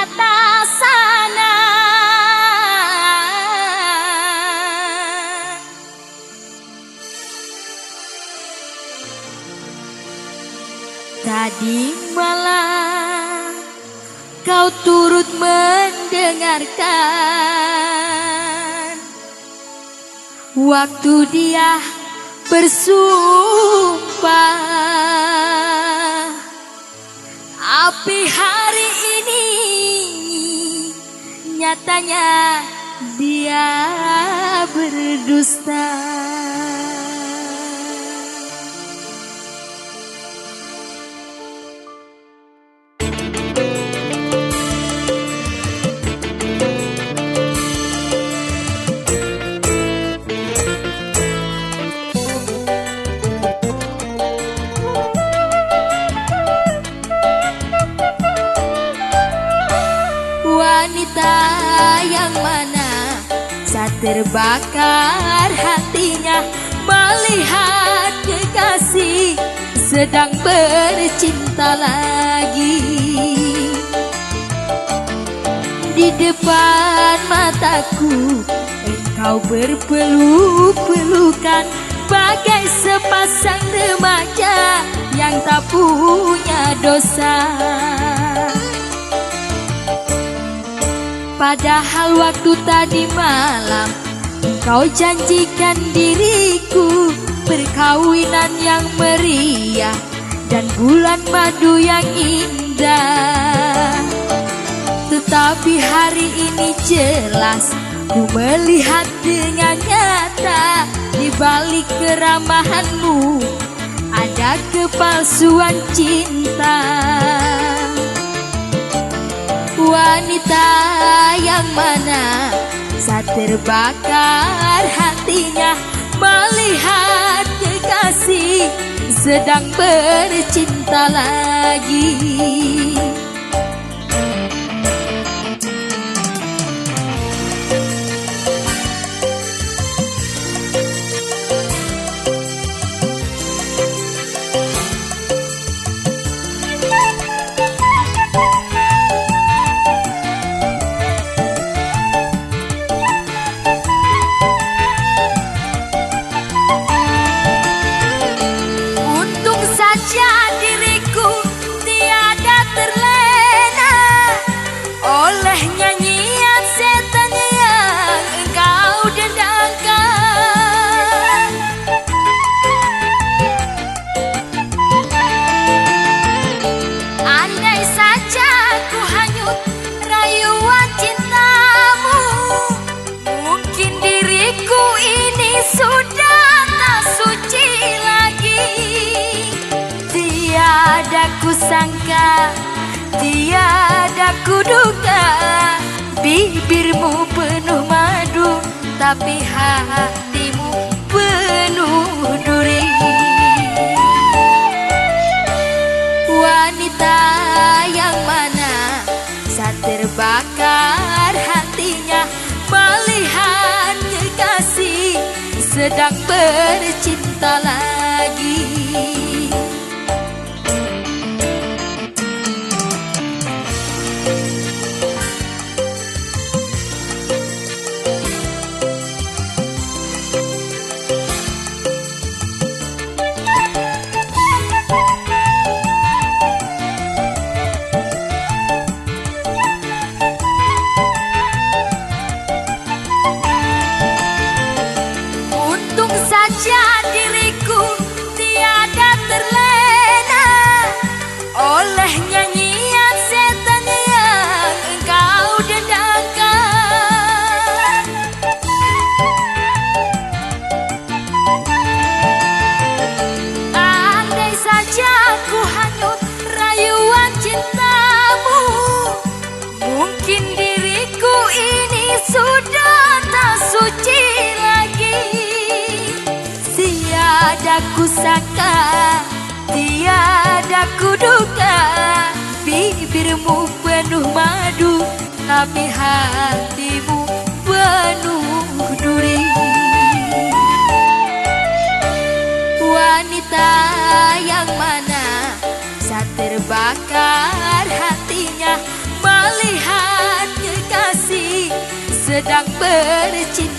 nyata sana. Tadi malam kau turut mendengarkan waktu dia bersumpah, tapi hari ini nyatanya dia berdusta. Wanita yang mana saat terbakar hatinya melihat kekasih sedang bercinta lagi. Di depan mataku engkau berpeluk-pelukan bagai sepasang remaja yang tak punya dosa. Padahal waktu tadi malam kau janjikan diriku perkawinan yang meriah dan bulan madu yang indah. Tetapi hari ini jelas ku melihat dengan nyata di balik keramahanmu ada kepalsuan cinta. Wanita yang mana saat terbakar hatinya melihat kekasih sedang bercinta lagi. Diriku tiada terlena oleh nyanyian setan yang engkau dendangkan. Andai saja ku hanyut rayuan cintamu, mungkin diriku ini sudah tak suci lagi. Tiada ku sangka, tiada ku duga, bibirmu penuh madu, tapi hatimu penuh duri. Wanita yang mana saat terbakar hatinya melihat kekasih sedang bercinta lagi. Saja diriku tiada terlena oleh nyanyian setan yang engkau dendangkan. Andai saja ku hanyut rayuan cintamu, mungkin diriku ini sudah tak suci lagi. Tiada ku sangka, tiada ku duga, bibirmu penuh madu, tapi hatimu penuh duri. Wanita yang mana saat terbakar hatinya melihat sedang bercinta.